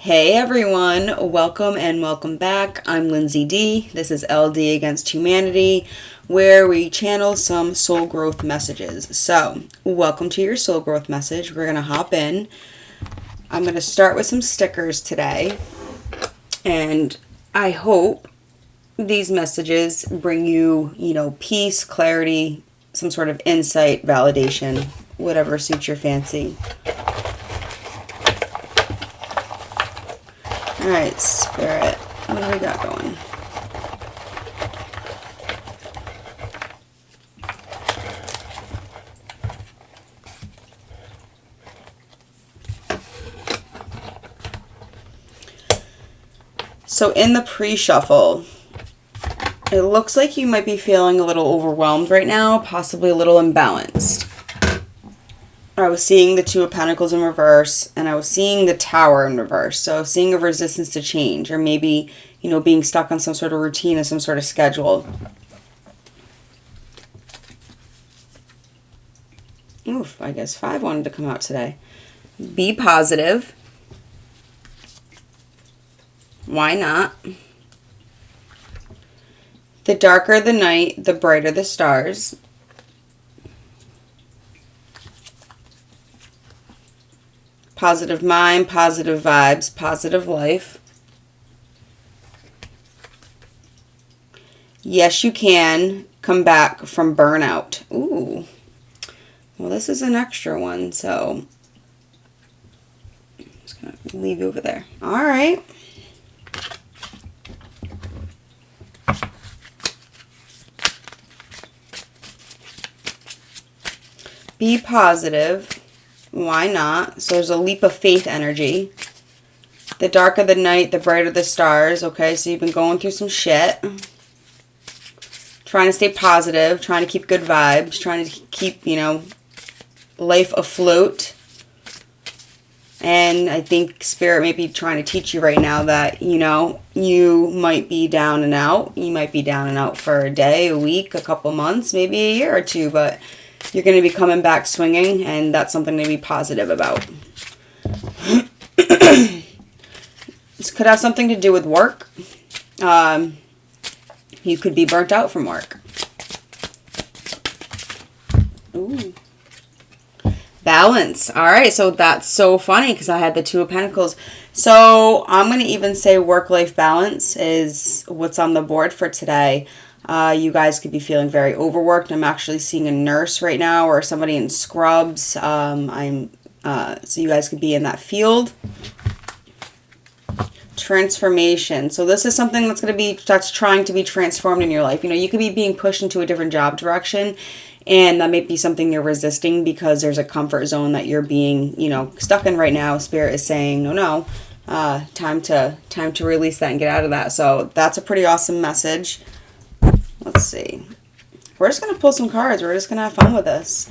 Hey everyone, welcome and welcome back. I'm Lindsay D. This is LD Against Humanity, where we channel some soul growth messages. So, welcome to your soul growth message. We're going to hop in. I'm going to start with some stickers today, and I hope these messages bring you, peace, clarity, some sort of insight, validation, whatever suits your fancy. All right, Spirit, what do we got going? So in the pre-shuffle, it looks like you might be feeling a little overwhelmed right now, possibly a little imbalanced. I was seeing the Two of Pentacles in reverse, and I was seeing the Tower in reverse. So seeing a resistance to change, or maybe, being stuck on some sort of routine or some sort of schedule. Oof, I guess 5 wanted to come out today. Be positive. Why not? The darker the night, the brighter the stars. Positive mind, positive vibes, positive life. Yes, you can come back from burnout. Ooh. Well, this is an extra one, so I'm just going to leave you over there. All right. Be positive. Why not? So there's a leap of faith energy. The darker the night, the brighter the stars. Okay, so you've been going through some shit. Trying to stay positive, trying to keep good vibes, trying to keep, life afloat. And I think Spirit may be trying to teach you right now that, you might be down and out. You might be down and out for a day, a week, a couple months, maybe a year or two, but you're going to be coming back swinging, and that's something to be positive about. This could have something to do with work. You could be burnt out from work. Ooh. Balance. All right, so that's so funny because I had the Two of Pentacles. So I'm going to even say work-life balance is what's on the board for today. You guys could be feeling very overworked. I'm actually seeing a nurse right now or somebody in scrubs. So you guys could be in that field. Transformation. So this is something that's trying to be transformed in your life. You could be being pushed into a different job direction, and that may be something you're resisting because there's a comfort zone that you're being, stuck in right now. Spirit is saying, no, time to release that and get out of that. So that's a pretty awesome message. Let's see. We're just going to pull some cards. We're just going to have fun with this.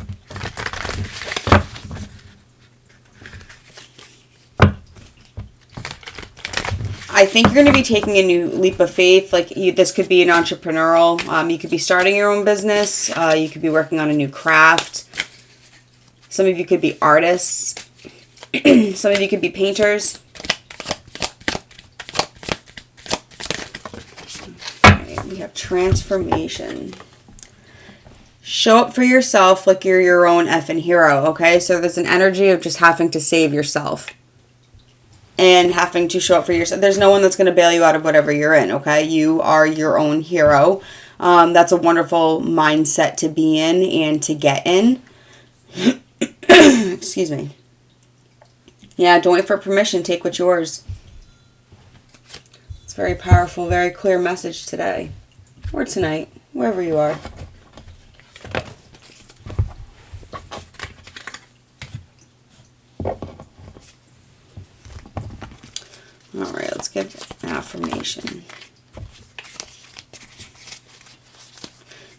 I think you're going to be taking a new leap of faith. This could be an entrepreneurial. You could be starting your own business. You could be working on a new craft. Some of you could be artists. Some of you could be painters. We have transformation. Show up for yourself like you're your own effing hero, okay? So there's an energy of just having to save yourself and having to show up for yourself. There's no one that's going to bail you out of whatever you're in, okay? You are your own hero. That's a wonderful mindset to be in and to get in. Excuse me. Yeah, don't wait for permission. Take what's yours. It's very powerful, very clear message today. Or tonight, wherever you are. All right, let's get an affirmation.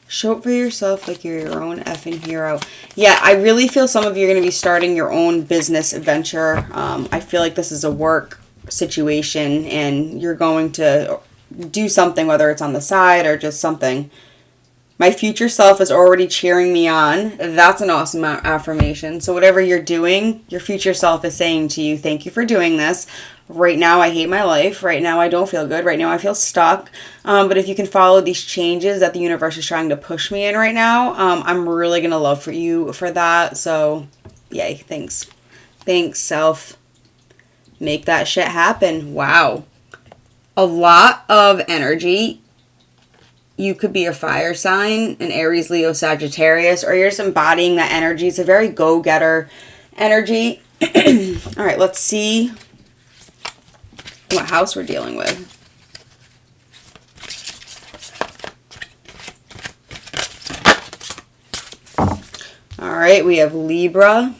Show up for yourself like you're your own effing hero. Yeah, I really feel some of you are going to be starting your own business adventure. I feel like this is a work situation, and you're going to do something, whether it's on the side or just something. My future self is already cheering me on. That's an awesome affirmation. So whatever you're doing, your future self is saying to you, thank you for doing this. Right now, I hate my life. Right now, I don't feel good. Right now, I feel stuck. But if you can follow these changes that the universe is trying to push me in right now, I'm really going to love for you for that. So, yay. Thanks. Thanks, self. Make that shit happen. Wow. A lot of energy. You could be a fire sign, an Aries, Leo, Sagittarius, or you're just embodying that energy. It's a very go-getter energy. All right, let's see what house we're dealing with. All right, we have Libra.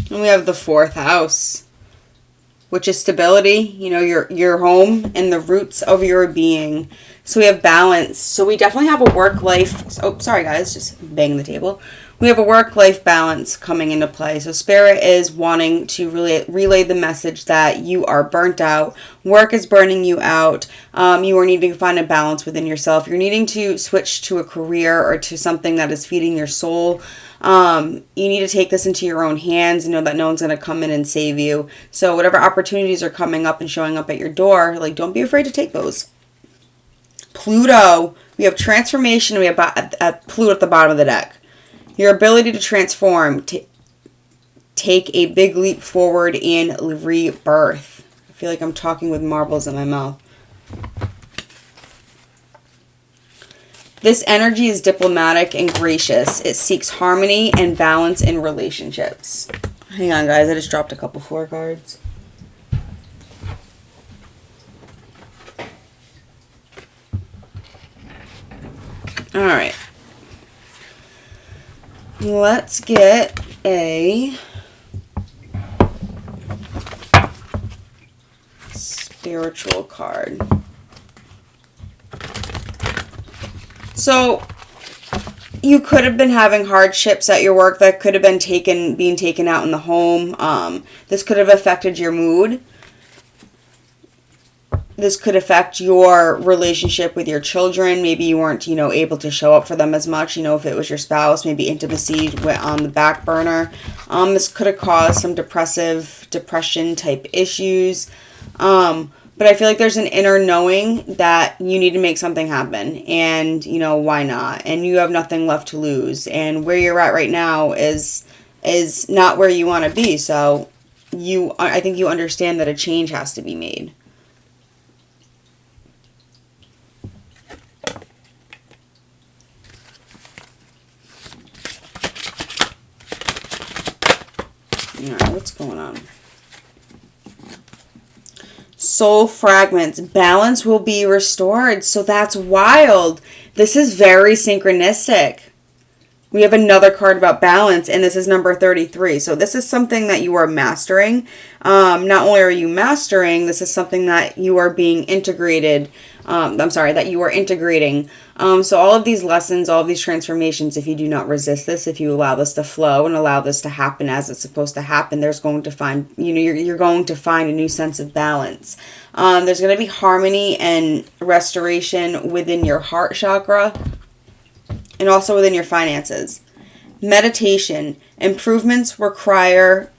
And we have the 4th house, which is stability, you know, your home and the roots of your being. So we have balance. So we definitely have a work-life... Oh, sorry, guys. Just banging the table. We have a work-life balance coming into play. So Spirit is wanting to relay the message that you are burnt out. Work is burning you out. You are needing to find a balance within yourself. You're needing to switch to a career or to something that is feeding your soul. You need to take this into your own hands and know that no one's going to come in and save you. So whatever opportunities are coming up and showing up at your door, like, don't be afraid to take those. Pluto, we have transformation. We have Pluto at the bottom of the deck. Your ability to transform, take a big leap forward in rebirth. I feel like I'm talking with marbles in my mouth. This energy is diplomatic and gracious. It seeks harmony and balance in relationships. Hang on, guys. I just dropped a couple floor cards. All right. Let's get a spiritual card. So you could have been having hardships at your work that could have been being taken out in the home. This could have affected your mood. This could affect your relationship with your children. Maybe you weren't, able to show up for them as much. If it was your spouse, maybe intimacy went on the back burner. This could have caused some depression type issues. But I feel like there's an inner knowing that you need to make something happen. And, why not? And you have nothing left to lose. And where you're at right now is not where you want to be. So I think you understand that a change has to be made. Alright, what's going on? Soul fragments. Balance will be restored. So that's wild. This is very synchronistic. We have another card about balance, and this is number 33. So this is something that you are mastering. Not only are you mastering, this is something that you are being integrated. That you are integrating. So all of these lessons, all of these transformations, if you do not resist this, if you allow this to flow and allow this to happen as it's supposed to happen, you're going to find a new sense of balance. There's going to be harmony and restoration within your heart chakra and also within your finances. Meditation. Improvements require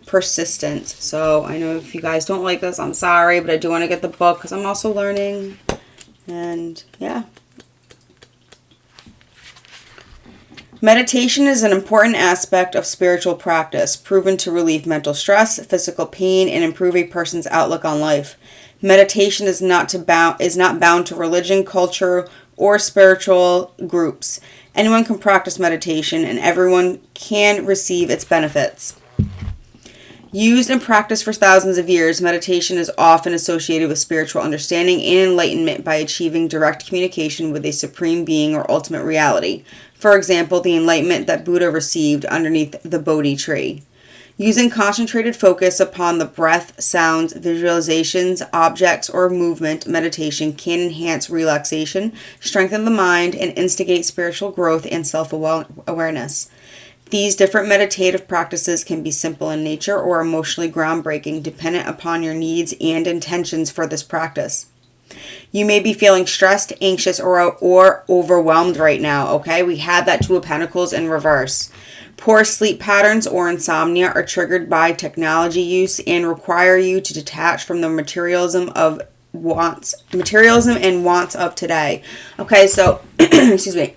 persistence. So I know if you guys don't like this, I'm sorry, but I do want to get the book because I'm also learning. And yeah. Meditation is an important aspect of spiritual practice, proven to relieve mental stress, physical pain, and improve a person's outlook on life. Meditation is not bound to religion, culture, or spiritual groups. Anyone can practice meditation, and everyone can receive its benefits. Used and practiced for thousands of years, meditation is often associated with spiritual understanding and enlightenment by achieving direct communication with a supreme being or ultimate reality. For example, the enlightenment that Buddha received underneath the Bodhi tree. Using concentrated focus upon the breath, sounds, visualizations, objects, or movement, meditation can enhance relaxation, strengthen the mind, and instigate spiritual growth and self-awareness. These different meditative practices can be simple in nature or emotionally groundbreaking, dependent upon your needs and intentions for this practice. You may be feeling stressed, anxious, or overwhelmed right now, okay? We had that Two of Pentacles in reverse. Poor sleep patterns or insomnia are triggered by technology use and require you to detach from the materialism and wants of today. Okay, so, excuse me.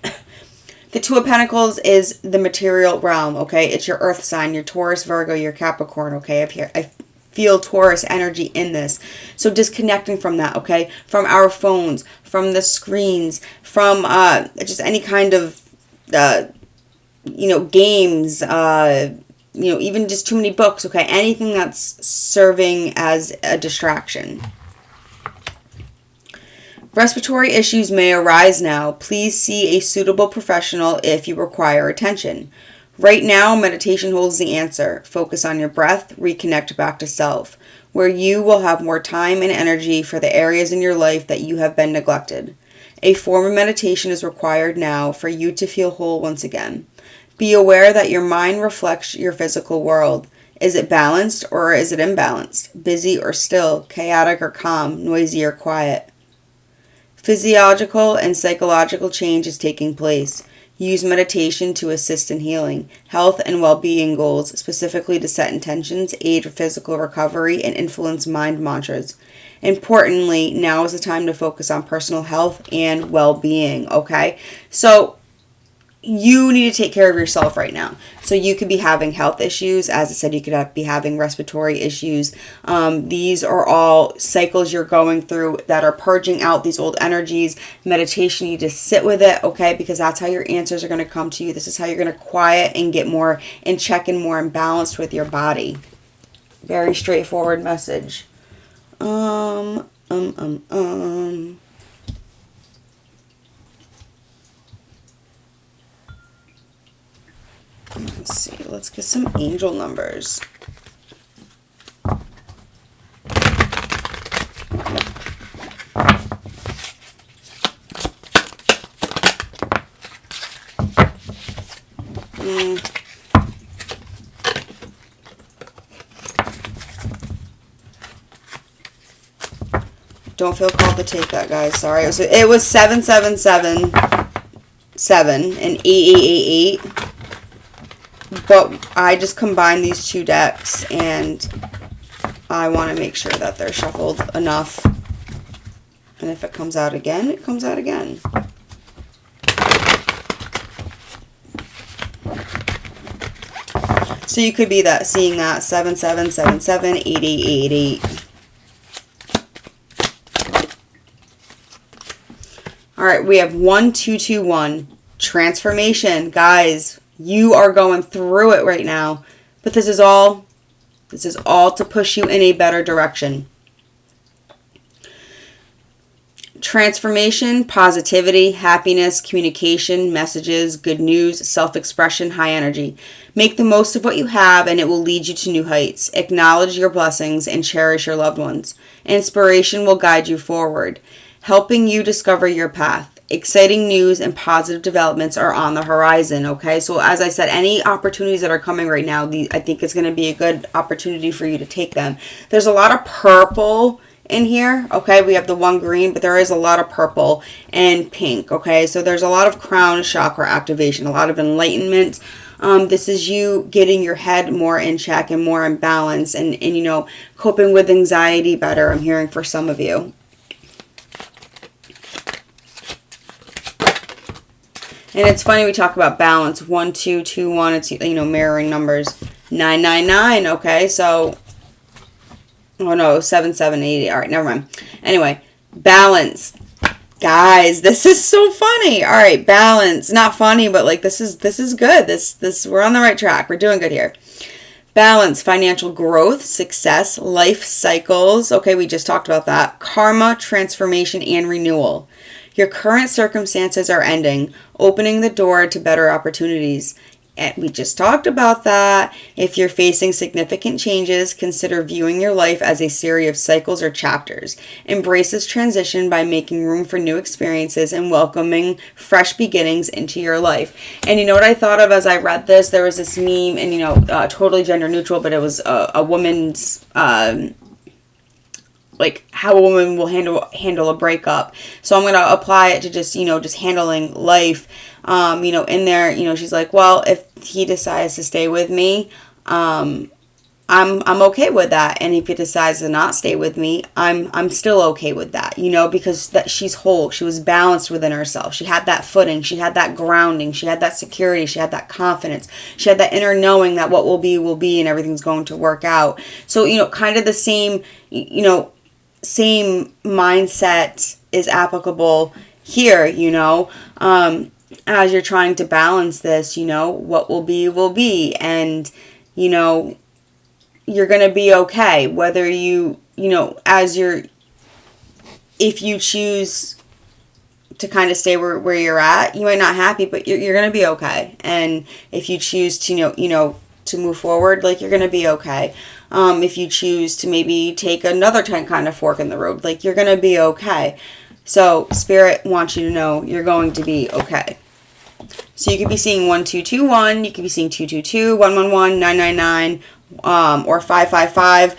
The Two of Pentacles is the material realm, okay? It's your earth sign, your Taurus, Virgo, your Capricorn, okay? I feel Taurus energy in this. So disconnecting from that, okay? From our phones, from the screens, from just any kind of, games, even just too many books, okay? Anything that's serving as a distraction. Respiratory issues may arise now. Please see a suitable professional if you require attention. Right now, meditation holds the answer. Focus on your breath, reconnect back to self, where you will have more time and energy for the areas in your life that you have been neglected. A form of meditation is required now for you to feel whole once again. Be aware that your mind reflects your physical world. Is it balanced or is it imbalanced? Busy or still? Chaotic or calm? Noisy or quiet? Physiological and psychological change is taking place. Use meditation to assist in healing, health, and well-being goals, specifically to set intentions, aid physical recovery, and influence mind mantras. Importantly, now is the time to focus on personal health and well-being, okay? So you need to take care of yourself right now. So you could be having health issues. As I said, you could be having respiratory issues. These are all cycles you're going through that are purging out these old energies. Meditation, you just sit with it, okay? Because that's how your answers are going to come to you. This is how you're going to quiet and get more in check and more imbalanced with your body. Very straightforward message. Let's see. Let's get some angel numbers. Don't feel called to take that, guys. Sorry. It was 777 and 8888. But I just combined these two decks, and I want to make sure that they're shuffled enough. And if it comes out again, it comes out again. So you could be seeing that 7777 8888. All right, we have 1221 transformation, guys. You are going through it right now, but this is all to push you in a better direction. Transformation, positivity, happiness, communication, messages, good news, self-expression, high energy. Make the most of what you have and it will lead you to new heights. Acknowledge your blessings and cherish your loved ones. Inspiration will guide you forward, helping you discover your path. Exciting news and positive developments are on the horizon, okay? So as I said, any opportunities that are coming right now, I think it's going to be a good opportunity for you to take them. There's a lot of purple in here, okay? We have the one green, but there is a lot of purple and pink, okay? So there's a lot of crown chakra activation, a lot of enlightenment. This is you getting your head more in check and more in balance and coping with anxiety better, I'm hearing for some of you. And it's funny we talk about balance. 1, 2, 2, 1. It's mirroring numbers. 999. Okay, so 7, 7, 8. All right, never mind. Anyway, balance, guys. This is so funny. All right, balance. Not funny, but this is good. This we're on the right track. We're doing good here. Balance, financial growth, success, life cycles. Okay, we just talked about that. Karma, transformation, and renewal. Your current circumstances are ending, opening the door to better opportunities. And we just talked about that. If you're facing significant changes, consider viewing your life as a series of cycles or chapters. Embrace this transition by making room for new experiences and welcoming fresh beginnings into your life. And you know what I thought of as I read this? There was this meme, and totally gender neutral, but it was a woman's like how a woman will handle a breakup. So I'm gonna apply it to just handling life. In there, she's like, well, if he decides to stay with me, I'm okay with that. And if he decides to not stay with me, I'm still okay with that, because that she's whole. She was balanced within herself. She had that footing. She had that grounding. She had that security. She had that confidence. She had that inner knowing that what will be and everything's going to work out. So, kind of the same, same mindset is applicable here, as you're trying to balance this, what will be, and, you're going to be okay, whether if you choose to kind of stay where you're at, you might not happy, but you're going to be okay. And if you choose to, to move forward, like, you're going to be okay. If you choose to maybe take another kind of fork in the road, like, you're going to be okay. So Spirit wants you to know you're going to be okay. So you could be seeing 1221, you could be seeing 222, 111, 999, or 555,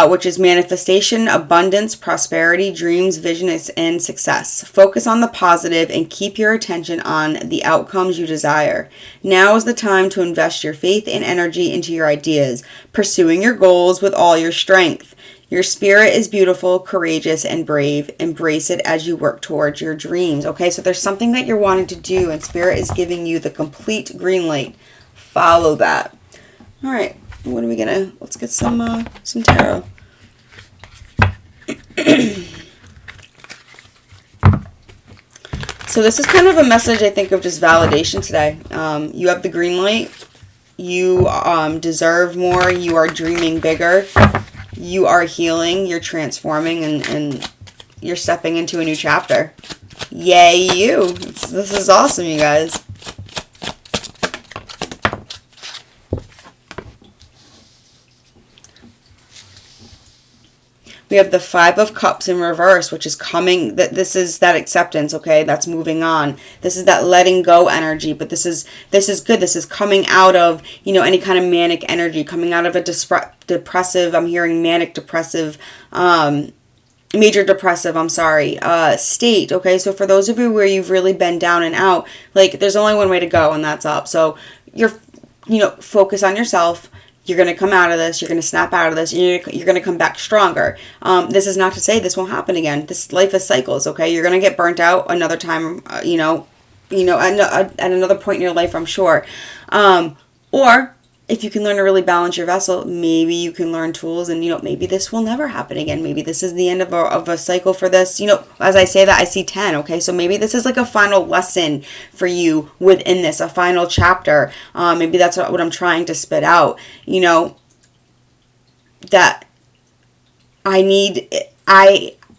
which is manifestation, abundance, prosperity, dreams, vision, and success. Focus on the positive and keep your attention on the outcomes you desire. Now is the time to invest your faith and energy into your ideas, pursuing your goals with all your strength. Your spirit is beautiful, courageous, and brave. Embrace it as you work towards your dreams. Okay, so there's something that you're wanting to do, and Spirit is giving you the complete green light. Follow that. All right, what are we gonna? Let's get some tarot. So this is kind of a message, I think, of just validation today. You have the green light. You deserve more. You are dreaming bigger. You are healing, you're transforming, and you're stepping into a new chapter. Yay, you. This is awesome, you guys. We have the 5 of Cups in reverse, which is coming. This is that acceptance, okay? That's moving on. This is that letting go energy, but this is good. This is coming out of, any kind of manic energy, coming out of a depressive, I'm hearing manic depressive, major depressive, state, okay? So for those of you where you've really been down and out, like, there's only one way to go, and that's up. So focus on yourself. You're going to come out of this. You're going to snap out of this. You're going to come back stronger. This is not to say this won't happen again. This life is cycles, okay? You're going to get burnt out another time, at another point in your life, I'm sure. Or if you can learn to really balance your vessel, maybe you can learn tools, and, maybe this will never happen again. Maybe this is the end of a cycle for this. As I say that, I see 10, okay? So maybe this is like a final lesson for you within this, a final chapter. Maybe that's what I'm trying to spit out, that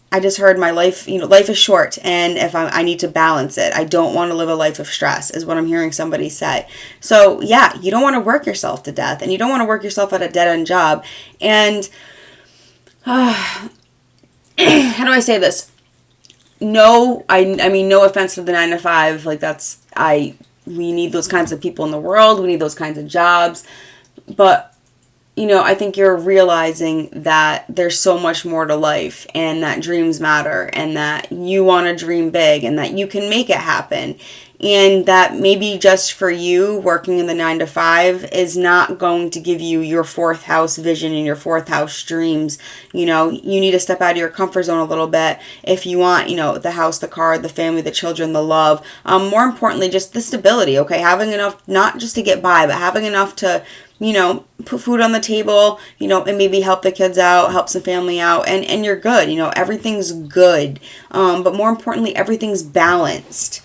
I just heard my life, life is short, and if I need to balance it. I don't want to live a life of stress, is what I'm hearing somebody say. So yeah, you don't want to work yourself to death, and you don't want to work yourself at a dead-end job. And how do I say this? No, I mean, no offense to the 9 to 5, like, we need those kinds of people in the world. We need those kinds of jobs. But I think you're realizing that there's so much more to life, and that dreams matter, and that you want to dream big, and that you can make it happen. And that maybe just for you, working in the 9 to 5 is not going to give you your 4th house vision and your 4th house dreams. You need to step out of your comfort zone a little bit if you want, the house, the car, the family, the children, the love. More importantly, just the stability, okay? Having enough, not just to get by, but having enough to, put food on the table, and maybe help the kids out, help some family out, and you're good. Everything's good. But more importantly, everything's balanced.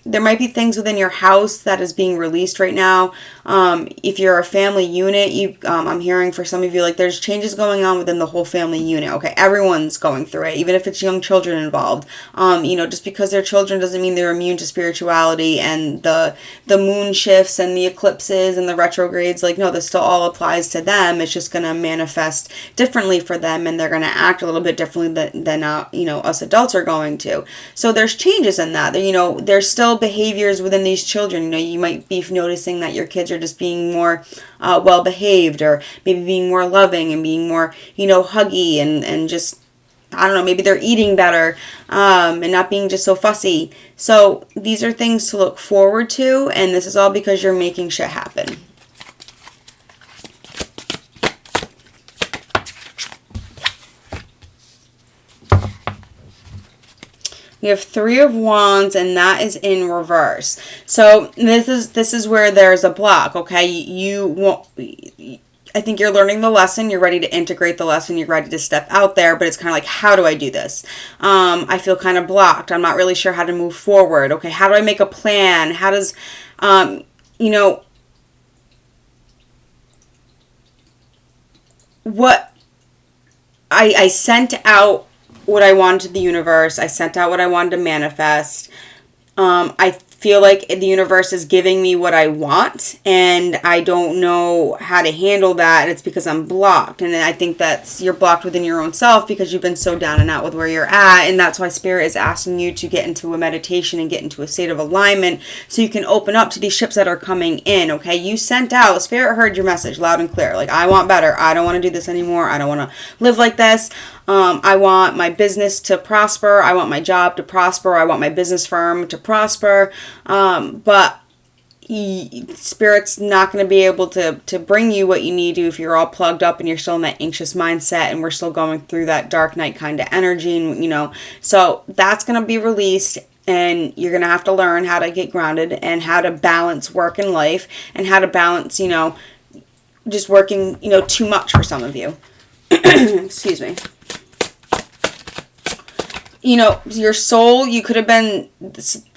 there might be things within your house that is being released right now. If you're a family unit, I'm hearing for some of you, like there's changes going on within the whole family unit. Okay, everyone's going through it, even if it's young children involved. Just because they're children doesn't mean they're immune to spirituality and the moon shifts and the eclipses and the retrogrades. Like, no, this still all applies to them. It's just going to manifest differently for them, and they're going to act a little bit differently than us adults are going to. So there's changes in that. There's still behaviors within these children. You might be noticing that your kids are just being more well behaved, or maybe being more loving and being more huggy and just, I don't know, maybe they're eating better and not being just so fussy. So these are things to look forward to, and this is all because you're making shit happen. We have 3 of Wands, and that is in reverse. So this is where there's a block, okay? I think you're learning the lesson. You're ready to integrate the lesson. You're ready to step out there, but it's kind of like, how do I do this? I feel kind of blocked. I'm not really sure how to move forward. Okay, how do I make a plan? How does, what I sent out what I wanted to the universe. I sent out what I wanted to manifest. I feel like the universe is giving me what I want, and I don't know how to handle that, and it's because I'm blocked. And I think you're blocked within your own self because you've been so down and out with where you're at, and that's why Spirit is asking you to get into a meditation and get into a state of alignment so you can open up to these ships that are coming in, okay? You sent out, Spirit heard your message loud and clear, like, I want better, I don't want to do this anymore, I don't want to live like this. I want my business to prosper. I want my job to prosper. I want my business firm to prosper. But Spirit's not going to be able to bring you what you need to if you're all plugged up and you're still in that anxious mindset and we're still going through that dark night kind of energy. And, so that's going to be released. And you're going to have to learn how to get grounded and how to balance work and life and how to balance, just working, too much for some of you. Excuse me. Your soul, you could have been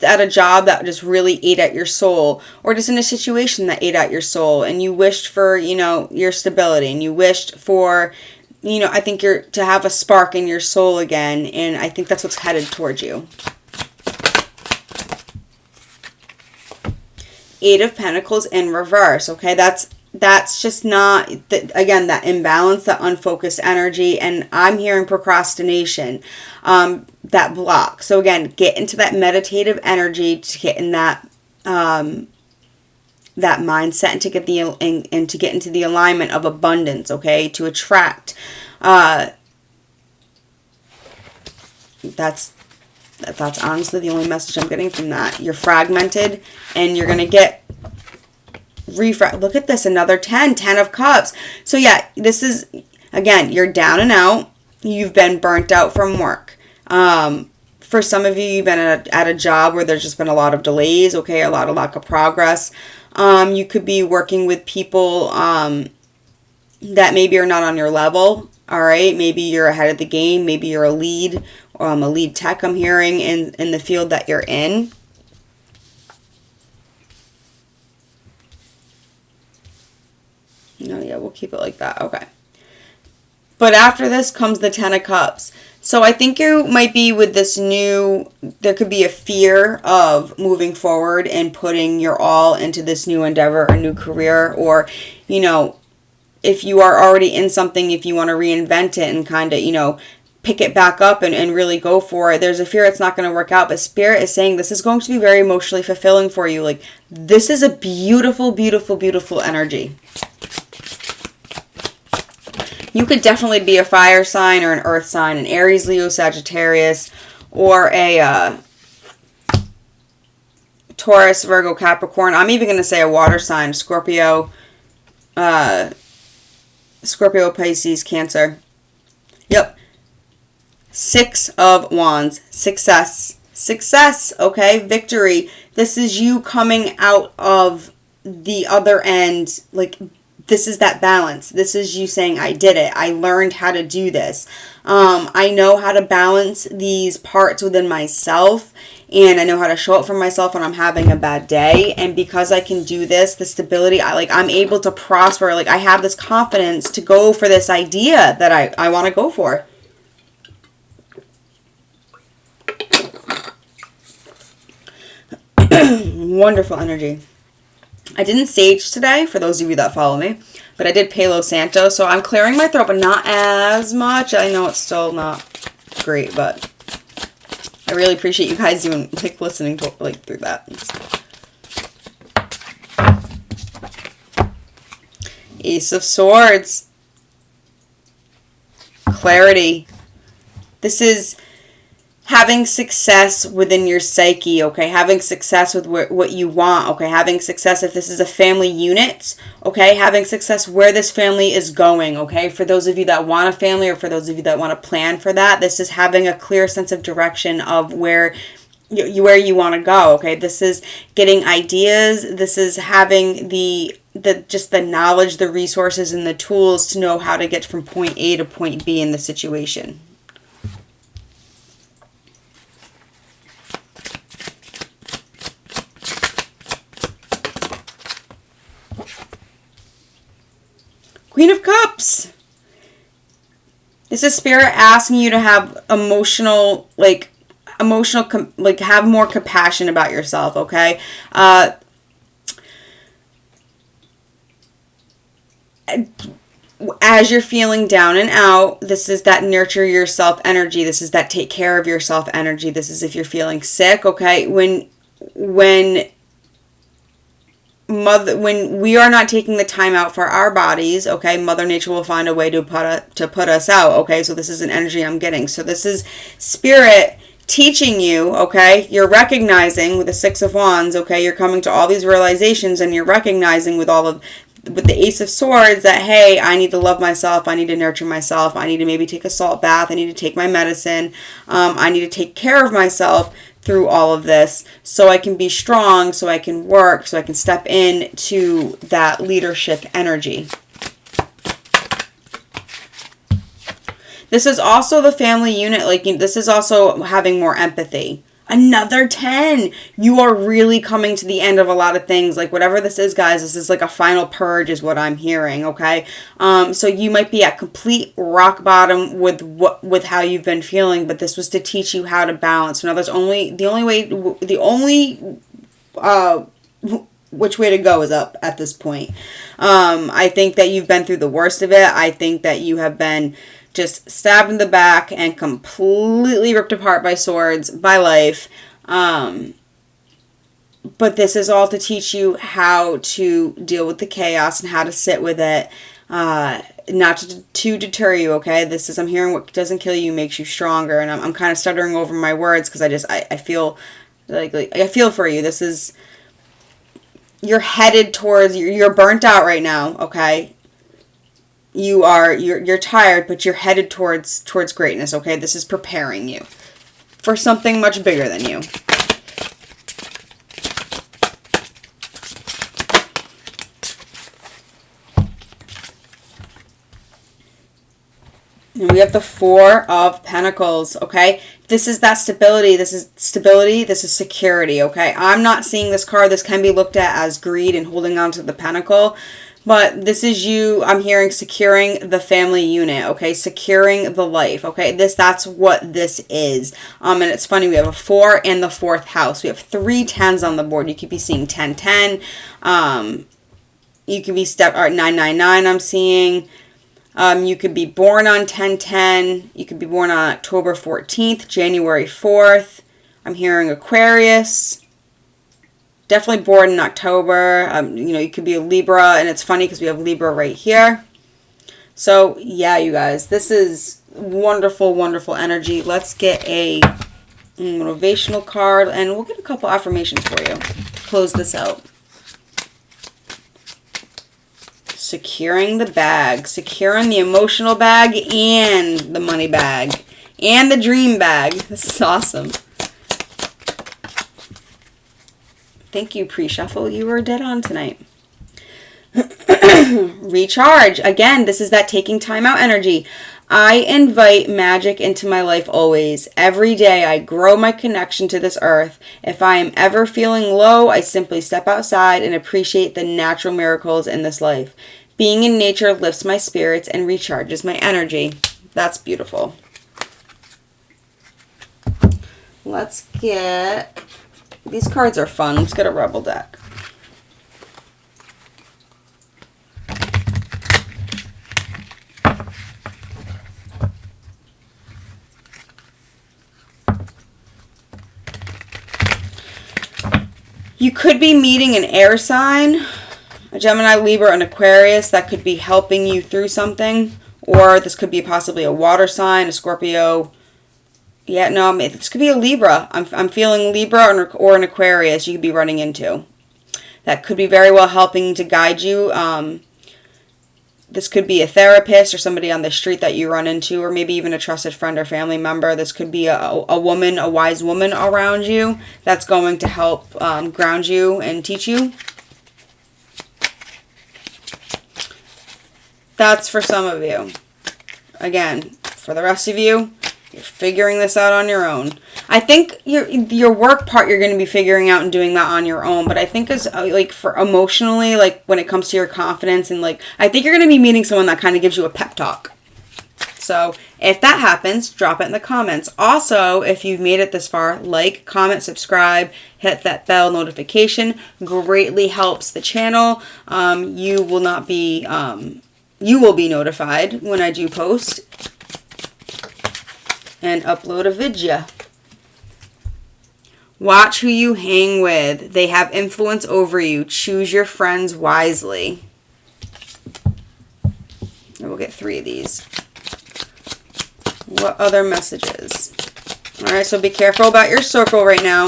at a job that just really ate at your soul, or just in a situation that ate at your soul, and you wished for, your stability, and you wished for, I think to have a spark in your soul again, and I think that's what's headed towards you. 8 of Pentacles in reverse, okay? That's just not, again, that imbalance, that unfocused energy, and I'm hearing procrastination, that block. So again, get into that meditative energy to get in that mindset and to get and to get into the alignment of abundance, okay, to attract. That's honestly the only message I'm getting from that. You're fragmented, and you're gonna get look at this, another 10 of Cups. So yeah, this is, again, you're down and out. You've been burnt out from work. For some of you, you've been at a job where there's just been a lot of delays, okay, a lot of lack of progress. You could be working with people that maybe are not on your level, all right? Maybe you're ahead of the game. Maybe you're a lead tech, I'm hearing, in the field that you're in. No, yeah, we'll keep it like that. Okay. But after this comes the 10 of Cups. So I think you might be with this there could be a fear of moving forward and putting your all into this new endeavor or new career, or, if you are already in something, if you want to reinvent it and kind of, pick it back up and really go for it. There's a fear it's not going to work out, but Spirit is saying this is going to be very emotionally fulfilling for you. Like, this is a beautiful, beautiful, beautiful energy. You could definitely be a fire sign or an earth sign, an Aries, Leo, Sagittarius, or a Taurus, Virgo, Capricorn. I'm even going to say a water sign, Scorpio, Pisces, Cancer. Yep. 6 of Wands. Success, okay? Victory. This is you coming out of the other end, like, this is that balance. This is you saying, I did it. I learned how to do this. I know how to balance these parts within myself, and I know how to show up for myself when I'm having a bad day. And because I can do this, the stability, I'm able to prosper. Like, I have this confidence to go for this idea that I want to go for. Wonderful energy. I didn't sage today, for those of you that follow me, but I did Palo Santo, so I'm clearing my throat, but not as much. I know it's still not great, but I really appreciate you guys even listening to through that. Ace of Swords. Clarity. This is having success within your psyche, okay? Having success with what you want, okay? Having success if this is a family unit, okay? Having success where this family is going, okay? For those of you that want a family, or for those of you that want to plan for that, this is having a clear sense of direction of where you want to go, okay? This is getting ideas. This is having the knowledge, the resources, and the tools to know how to get from point A to point B in the situation. Queen of Cups. This is Spirit asking you to have have more compassion about yourself, okay? As you're feeling down and out, this is that nurture yourself energy. This is that take care of yourself energy. This is if you're feeling sick, okay? When we are not taking the time out for our bodies, okay, Mother Nature will find a way to put us out, okay? So this is an energy I'm getting. So this is Spirit teaching you, okay? You're recognizing with the Six of Wands, okay? You're coming to all these realizations, and you're recognizing with the Ace of Swords that, hey, I need to love myself. I need to nurture myself. I need to maybe take a salt bath. I need to take my medicine. I need to take care of myself through all of this so I can be strong, so I can work, so I can step into that leadership energy. This is also the family unit. This is also having more empathy. Another 10. You are really coming to the end of a lot of things. Whatever this is, guys, this is like a final purge is what I'm hearing, okay? So you might be at complete rock bottom with how you've been feeling, but this was to teach you how to balance. Now, the only which way to go is up at this point. I think that you've been through the worst of it. I think that you have been just stabbed in the back and completely ripped apart by swords, by life. But this is all to teach you how to deal with the chaos and how to sit with it, not to deter you, okay? I'm hearing what doesn't kill you makes you stronger, and I'm kind of stuttering over my words because I feel I feel for you. This is, you're headed towards, you're burnt out right now, okay? You're tired, but you're headed towards greatness, okay? This is preparing you for something much bigger than you. And we have the Four of Pentacles, okay? This is that stability. This is stability. This is security, okay? I'm not seeing this card. This can be looked at as greed and holding on to the pentacle. But this is you, I'm hearing, securing the family unit, okay? Securing the life, okay? That's what this is. And it's funny, we have a 4 and the 4th house. We have 3 10s on the board. You could be seeing 10-10. You could be 999, I'm seeing. You could be born on 10-10. You could be born on October 14th, January 4th. I'm hearing Aquarius. Definitely born in October. You could be a Libra, and it's funny because we have Libra right here. So, yeah, you guys, this is wonderful, wonderful energy. Let's get a motivational card, and we'll get a couple affirmations for you. Close this out. Securing the bag. Securing the emotional bag and the money bag. And the dream bag. This is awesome. Thank you, pre-shuffle. You were dead on tonight. Recharge. Again, this is that taking time out energy. I invite magic into my life always. Every day I grow my connection to this earth. If I am ever feeling low, I simply step outside and appreciate the natural miracles in this life. Being in nature lifts my spirits and recharges my energy. That's beautiful. Let's get... These cards are fun. Let's get a Rebel deck. You could be meeting an air sign, a Gemini, Libra, an Aquarius that could be helping you through something. Or this could be possibly a water sign, a Scorpio. Yeah, no, this could be a Libra. I'm feeling Libra or an Aquarius you could be running into. That could be very well helping to guide you. This could be a therapist or somebody on the street that you run into, or maybe even a trusted friend or family member. This could be a woman, a wise woman around you that's going to help ground you and teach you. That's for some of you. Again, for the rest of you, you're figuring this out on your own. I think your work part you're going to be figuring out and doing that on your own. But I think as like for emotionally, like when it comes to your confidence and like I think you're going to be meeting someone that kind of gives you a pep talk. So if that happens, drop it in the comments. Also, if you've made it this far, like, comment, subscribe, hit that bell notification. Greatly helps the channel. You will be notified when I do post and upload a video. Watch who you hang with. They have influence over you. Choose your friends wisely. And we'll get 3 of these. What other messages? Alright, so be careful about your circle right now.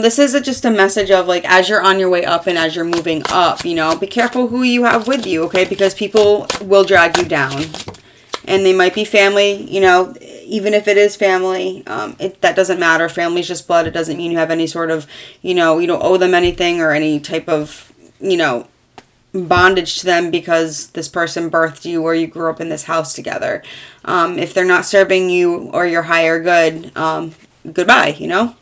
This is just a message of like as you're on your way up and as you're moving up, you know, be careful who you have with you, okay? Because people will drag you down. And they might be family, you know, even if it is family, that doesn't matter. Family's just blood. It doesn't mean you have any sort of, you know, you don't owe them anything or any type of, you know, bondage to them because this person birthed you or you grew up in this house together. If they're not serving you or your higher good, goodbye, you know.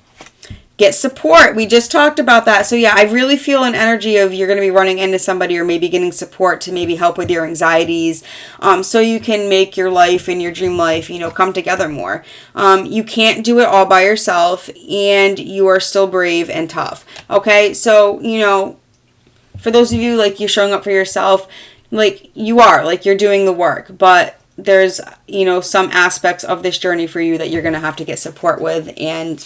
Get support. We just talked about that. So yeah, I really feel an energy of you're going to be running into somebody or maybe getting support to maybe help with your anxieties, so you can make your life and your dream life, you know, come together more. You can't do it all by yourself and you are still brave and tough. Okay. So, you know, for those of you like you're showing up for yourself, like you are, like you're doing the work, but there's, you know, some aspects of this journey for you that you're going to have to get support with. And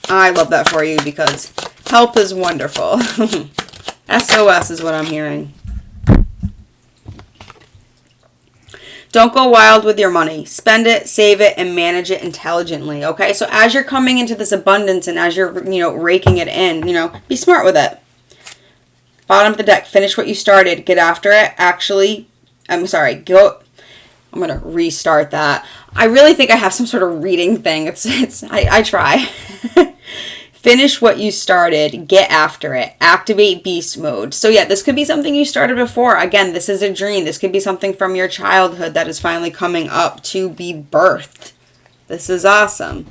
I love that for you because help is wonderful. SOS is what I'm hearing. Don't go wild with your money. Spend it, save it, and manage it intelligently, okay? So as you're coming into this abundance and as you're, you know, raking it in, you know, be smart with it. Bottom of the deck, finish what you started. Get after it. Actually, I'm going to restart that. I really think I have some sort of reading thing. I try. Finish what you started. Get after it. Activate beast mode. So yeah, this could be something you started before. Again, this is a dream. This could be something from your childhood that is finally coming up to be birthed. This is awesome.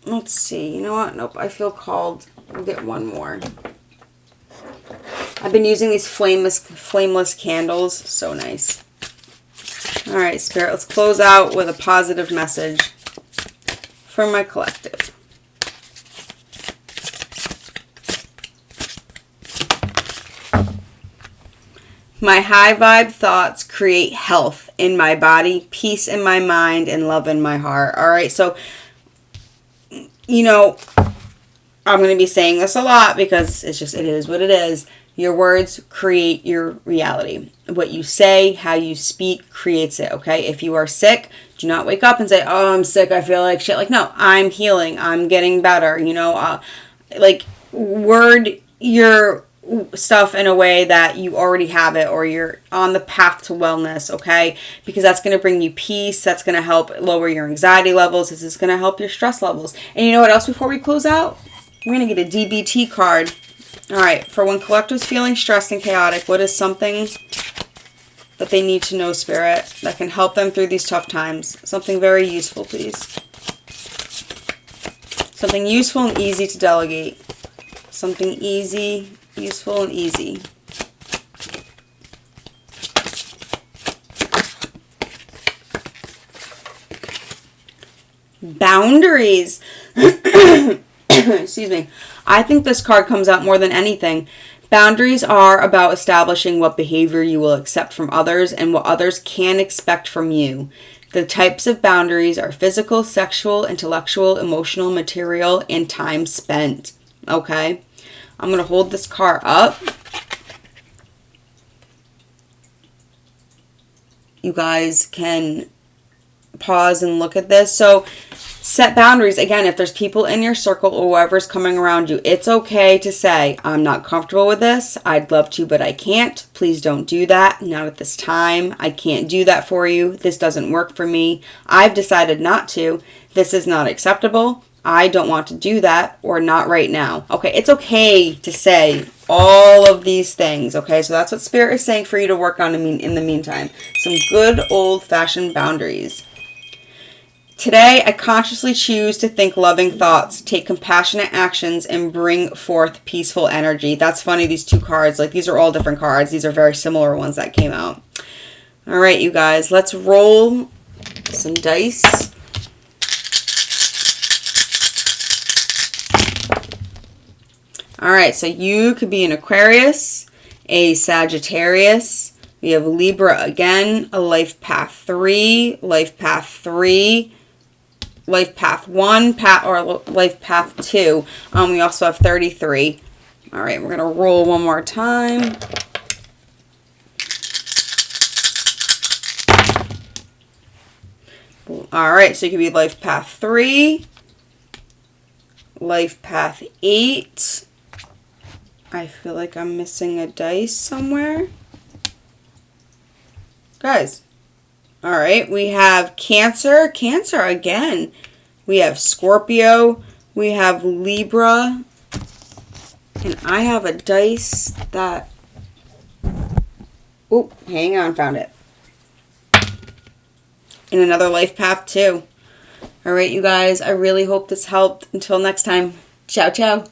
Let's see. You know what? Nope. I feel called. We'll get one more. I've been using these flameless candles. So nice. All right, Spirit, let's close out with a positive message for my collective. My high vibe thoughts create health in my body, peace in my mind, and love in my heart. All right, so, you know, I'm going to be saying this a lot because it is what it is. Your words create your reality. What you say, how you speak creates it, okay? If you are sick, do not wake up and say, oh, I'm sick, I feel like shit. Like, no, I'm healing, I'm getting better, you know? Like, word your stuff in a way that you already have it or you're on the path to wellness, okay? Because that's going to bring you peace. That's going to help lower your anxiety levels. This is going to help your stress levels. And you know what else before we close out? We're going to get a DBT card. All right, for when collective's feeling stressed and chaotic, what is something that they need to know, Spirit, that can help them through these tough times? Something very useful, please. Something useful and easy to delegate. Something easy, useful, and easy. Boundaries. Excuse me. I think this card comes out more than anything. Boundaries are about establishing what behavior you will accept from others and what others can expect from you. The types of boundaries are physical, sexual, intellectual, emotional, material, and time spent. Okay? I'm going to hold this card up. You guys can pause and look at this. So, set boundaries. Again, if there's people in your circle or whoever's coming around you, it's okay to say, I'm not comfortable with this. I'd love to, but I can't. Please don't do that. Not at this time. I can't do that for you. This doesn't work for me. I've decided not to. This is not acceptable. I don't want to do that, or not right now. Okay, it's okay to say all of these things, okay? So that's what Spirit is saying for you to work on in the meantime. Some good old-fashioned boundaries. Today, I consciously choose to think loving thoughts, take compassionate actions, and bring forth peaceful energy. That's funny, these two cards, like these are all different cards. These are very similar ones that came out. All right, you guys, let's roll some dice. All right, so you could be an Aquarius, a Sagittarius. We have Libra again, a life path 3, life path 3, life path 1, or life path 2. We also have 33. All right, we're going to roll one more time. All right, so you could be life path 3, life path 8. I feel like I'm missing a dice somewhere. Guys. All right, we have Cancer. Cancer again. We have Scorpio. We have Libra. And I have a dice that... Oh, hang on, found it. And another life path too. All right, you guys, I really hope this helped. Until next time, ciao, ciao.